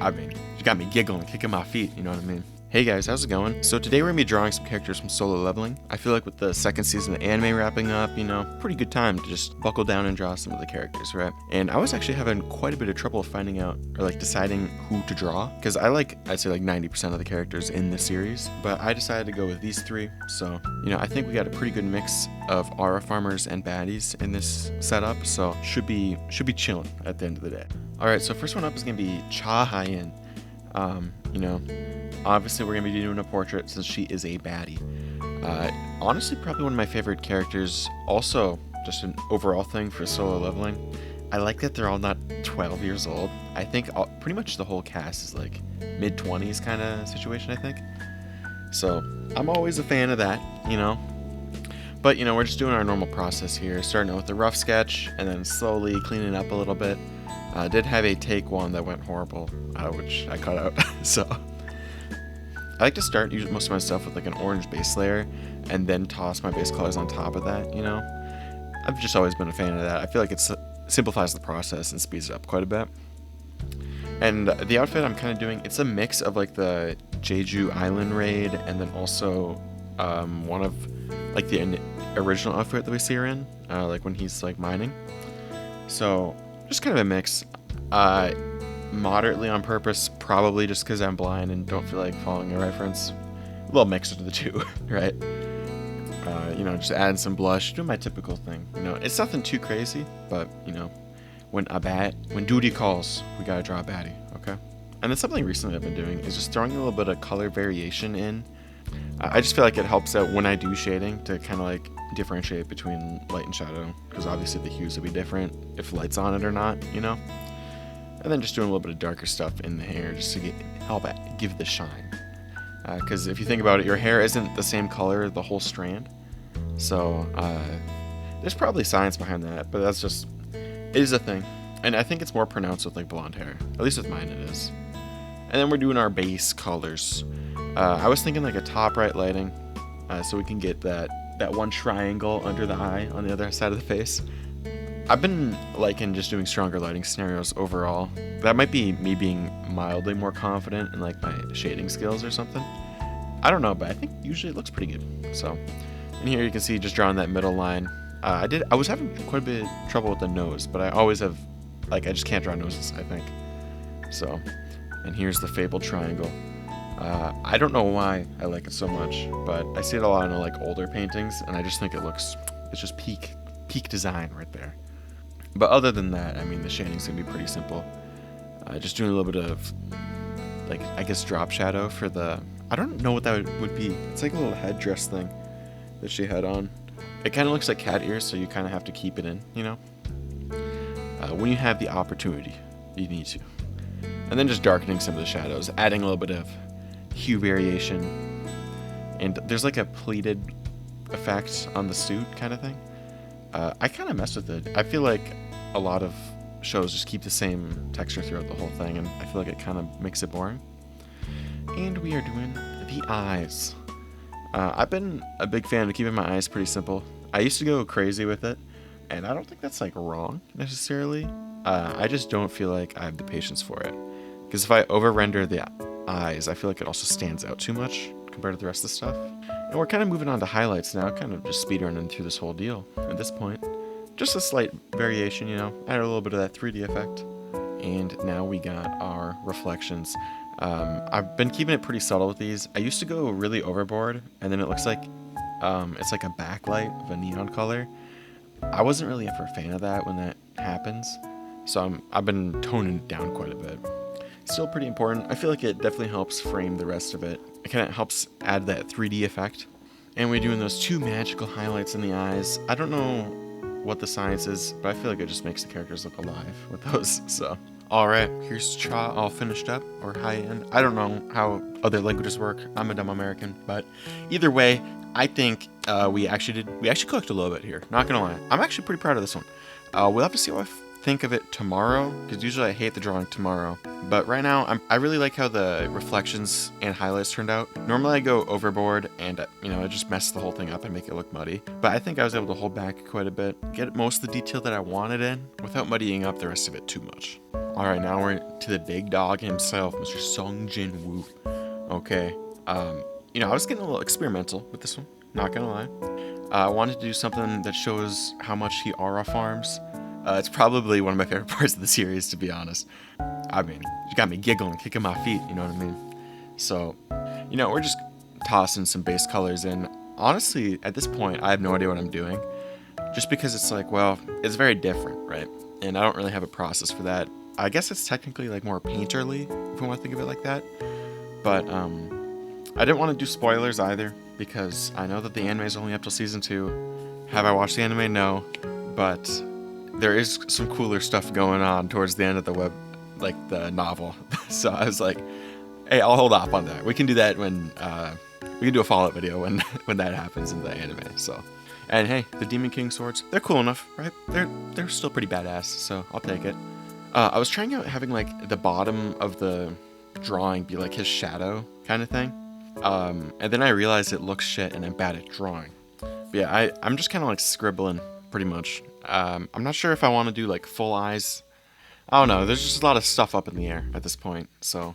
you got me giggling, kicking my feet, you know what I mean? Hey guys, how's it going? So today we're going to be drawing some characters from Solo Leveling. I feel like with the second season of the anime wrapping up, pretty good time to just buckle down and draw some of the characters, right? And I was actually having quite a bit of trouble finding out, or deciding who to draw, because I'd say 90% of the characters in the series, but I decided to go with these three. So, I think we got a pretty good mix of aura farmers and baddies in this setup, so should be chilling at the end of the day. Alright, so first one up is going to be Cha Hyen. Obviously, we're going to be doing a portrait since she is a baddie. Honestly, probably one of my favorite characters. Also, just an overall thing for Solo Leveling. I like that they're all not 12 years old. I think pretty much the whole cast is like mid-20s kind of situation, I think. So, I'm always a fan of that, But, we're just doing our normal process here, starting out with a rough sketch and then slowly cleaning it up a little bit. Did have a take one that went horrible, which I cut out, so... I like to start most of my stuff with an orange base layer and then toss my base colors on top of that, I've just always been a fan of that. I feel like it simplifies the process and speeds it up quite a bit. And the outfit I'm kind of doing, it's a mix of the Jeju Island raid and then also one of the original outfit that we see her in, when he's mining. So just kind of a mix. Moderately on purpose, probably just because I'm blind and don't feel like following a reference. A little mix of the two, right? Just adding some blush, doing my typical thing. It's nothing too crazy, but when duty calls, we gotta draw a baddie, okay? And then something recently I've been doing is just throwing a little bit of color variation in. I just feel like it helps out when I do shading to kind of differentiate between light and shadow, because obviously the hues will be different if light's on it or not, And then just doing a little bit of darker stuff in the hair just to help give the shine. Because if you think about it, your hair isn't the same color the whole strand. So there's probably science behind that, but it is a thing. And I think it's more pronounced with blonde hair. At least with mine it is. And then we're doing our base colors. I was thinking a top right lighting, so we can get that one triangle under the eye on the other side of the face. I've been liking just doing stronger lighting scenarios overall. That might be me being mildly more confident in my shading skills or something. I don't know, but I think usually it looks pretty good. So, and here you can see just drawing that middle line. I was having quite a bit of trouble with the nose, but I always have, I just can't draw noses, I think. So, and here's the fabled triangle. I don't know why I like it so much, but I see it a lot in older paintings, and I just think it's just peak design right there. But other than that, the shading's gonna be pretty simple. Just doing a little bit of, drop shadow for the... I don't know what that would be. It's a little headdress thing that she had on. It kind of looks like cat ears, so you kind of have to keep it in, when you have the opportunity, you need to. And then just darkening some of the shadows, adding a little bit of hue variation. And there's a pleated effect on the suit kind of thing. I kind of mess with it. I feel like a lot of shows just keep the same texture throughout the whole thing, and I feel like it kind of makes it boring. And we are doing the eyes. I've been a big fan of keeping my eyes pretty simple. I used to go crazy with it, and I don't think that's wrong necessarily. I just don't feel like I have the patience for it. Because if I over-render the eyes, I feel like it also stands out too much compared to the rest of the stuff. And we're kind of moving on to highlights now, kind of just speedrunning through this whole deal at this point. Just a slight variation, add a little bit of that 3D effect. And now we got our reflections. I've been keeping it pretty subtle with these. I used to go really overboard, and then it looks like it's like a backlight of a neon color. I wasn't really ever a fan of that when that happens, so I've been toning it down quite a bit. Still pretty important. I feel like it definitely helps frame the rest of it. It kind of helps add that 3D effect. And we're doing those two magical highlights in the eyes. I don't know what the science is, but I feel like it just makes the characters look alive with those. So, alright, here's Cha all finished up, or high-end. I don't know how other languages work. I'm a dumb American, but either way, I think we actually cooked a little bit here. Not gonna lie. I'm actually pretty proud of this one. We'll have to see what I think of it tomorrow, because usually I hate the drawing tomorrow. But right now, I really like how the reflections and highlights turned out. Normally I go overboard and, I just mess the whole thing up and make it look muddy. But I think I was able to hold back quite a bit, get most of the detail that I wanted in, without muddying up the rest of it too much. All right, now we're to the big dog himself, Mr. Sung Jin Woo. Okay, I was getting a little experimental with this one, not gonna lie. I wanted to do something that shows how much he aura farms. It's probably one of my favorite parts of the series, to be honest. I mean, you got me giggling, kicking my feet, you know what I mean? So, we're just tossing some base colors in. Honestly, at this point, I have no idea what I'm doing. Just because it's like, well, it's very different, right? And I don't really have a process for that. I guess it's technically like more painterly, if you want to think of it like that. But I didn't want to do spoilers either, because I know that the anime is only up till season 2. Have I watched the anime? No. But there is some cooler stuff going on towards the end of the novel. So I was like, hey, I'll hold off on that. We can do that when we can do a follow-up video when that happens in the anime. So, and hey, the Demon King swords, they're cool enough, right? They're still pretty badass, so I'll take it. I was trying out having like the bottom of the drawing be like his shadow kind of thing. And then I realized it looks shit and I'm bad at drawing. But yeah, I'm just kind of like scribbling pretty much. I'm not sure if I want to do like full eyes. I don't know. There's just a lot of stuff up in the air at this point. So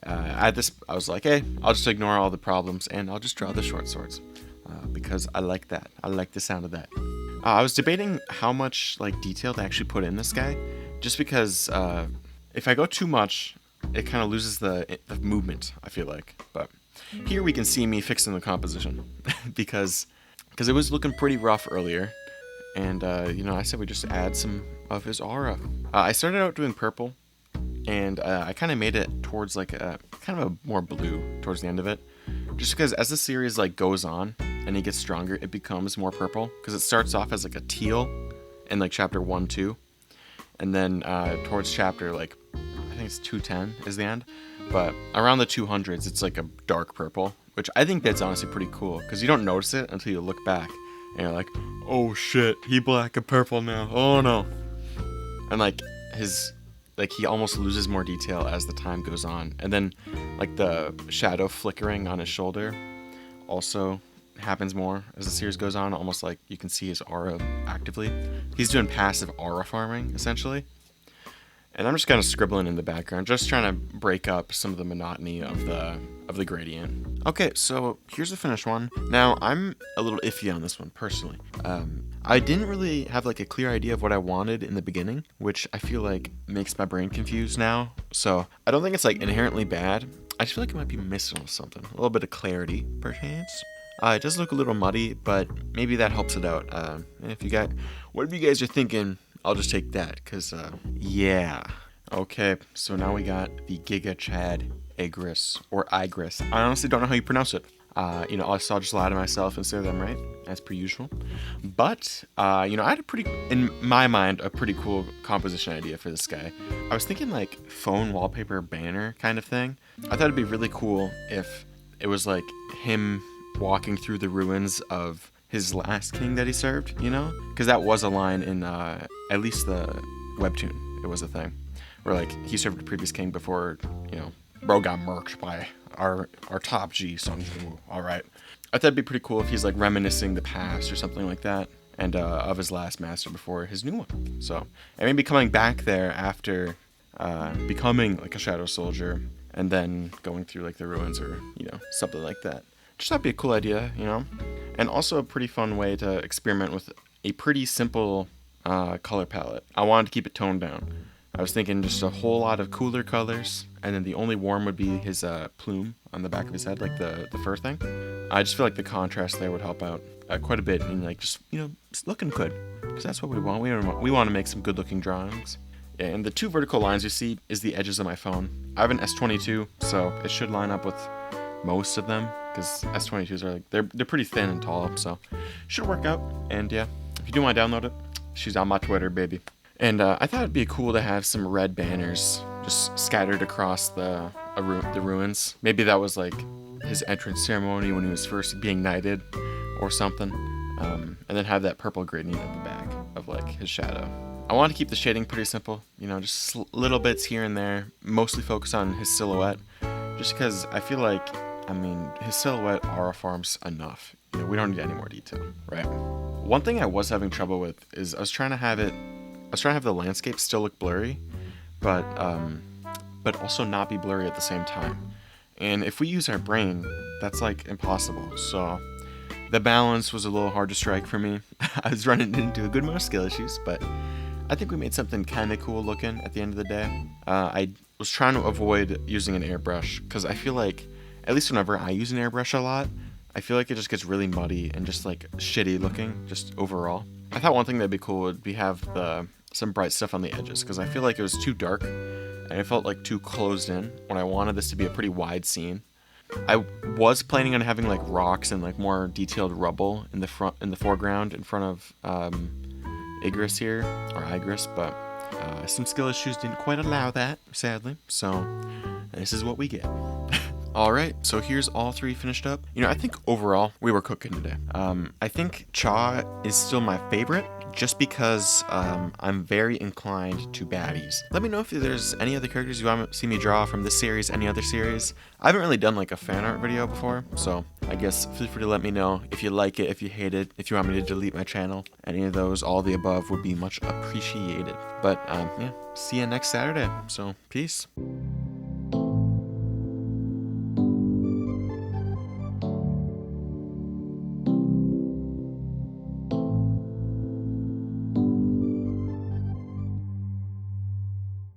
I was like, hey, I'll just ignore all the problems and I'll just draw the short swords because I like that. I like the sound of that. I was debating how much like detail to actually put in this guy, just because if I go too much, it kind of loses the movement, I feel like. But here we can see me fixing the composition because it was looking pretty rough earlier. And, I said we just add some of his aura. I started out doing purple, and I kind of made it towards like a kind of a more blue towards the end of it. Just because as the series like goes on and he gets stronger, it becomes more purple. Because it starts off as like a teal in like chapter 1, 2. And then towards chapter like, I think it's 210 is the end. But around the 200s, it's like a dark purple, which I think that's honestly pretty cool. Because you don't notice it until you look back. And you're like, oh shit, he black and purple now. Oh no. And like he almost loses more detail as the time goes on. And then like the shadow flickering on his shoulder also happens more as the series goes on. Almost like you can see his aura actively. He's doing passive aura farming essentially. And I'm just kind of scribbling in the background, just trying to break up some of the monotony of the gradient. Okay, so here's the finished one. Now, I'm a little iffy on this one, personally. I didn't really have like a clear idea of what I wanted in the beginning, which I feel like makes my brain confused now. So I don't think it's like inherently bad. I just feel like it might be missing something. A little bit of clarity, perchance. It does look a little muddy, but maybe that helps it out. Whatever you guys are thinking, I'll just take that, because, yeah. Okay, so now we got the Giga Chad Igris, or Igris. I honestly don't know how you pronounce it. I'll just lie to myself and say that I'm right, as per usual. But, I had in my mind, a pretty cool composition idea for this guy. I was thinking, like, phone wallpaper banner kind of thing. I thought it'd be really cool if it was, like, him walking through the ruins of his last king that he served, because that was a line in at least the webtoon. It was a thing where like he served a previous king before bro got murked by our top G Sung Jin Woo. All right, I thought it'd be pretty cool if he's like reminiscing the past or something like that, and of his last master before his new one. So and maybe coming back there after becoming like a shadow soldier and then going through like the ruins or something like that. Just thought it'd be a cool idea, and also a pretty fun way to experiment with a pretty simple color palette. I wanted to keep it toned down. I was thinking just a whole lot of cooler colors, and then the only warm would be his plume on the back of his head, like the fur thing. I just feel like the contrast there would help out quite a bit, and like just looking good, because that's what we want. We want to make some good-looking drawings. Yeah, and the two vertical lines you see is the edges of my phone. I have an S22, so it should line up with most of them, because S22s are like they're pretty thin and tall, so should work out. And yeah, if you do want to download it, she's on my Twitter, baby. And I thought it'd be cool to have some red banners just scattered across the ruins. Maybe that was like his entrance ceremony when he was first being knighted or something, and then have that purple gradient at the back of like his shadow. I want to keep the shading pretty simple, just little bits here and there, mostly focus on his silhouette, just because I feel like his silhouette aura farms enough. We don't need any more detail, right? One thing I was having trouble with is I was trying to have the landscape still look blurry, but also not be blurry at the same time. And if we use our brain, that's like impossible. So the balance was a little hard to strike for me. I was running into a good amount of skill issues, but I think we made something kind of cool looking at the end of the day. I was trying to avoid using an airbrush because I feel like, at least whenever I use an airbrush a lot, I feel like it just gets really muddy and just like shitty looking, just overall. I thought one thing that'd be cool would be have some bright stuff on the edges, because I feel like it was too dark and it felt like too closed in when I wanted this to be a pretty wide scene. I was planning on having like rocks and like more detailed rubble in the foreground in front of igris here, or igris, but some skill issues didn't quite allow that, sadly. So this is what we get. Alright, so here's all three finished up. I think overall we were cooking today. I think Cha is still my favorite, just because I'm very inclined to baddies. Let me know if there's any other characters you want to see me draw from this series, any other series. I haven't really done like a fan art video before, so I guess feel free to let me know if you like it, if you hate it, if you want me to delete my channel. Any of those, all the above would be much appreciated. But yeah, see you next Saturday, so peace.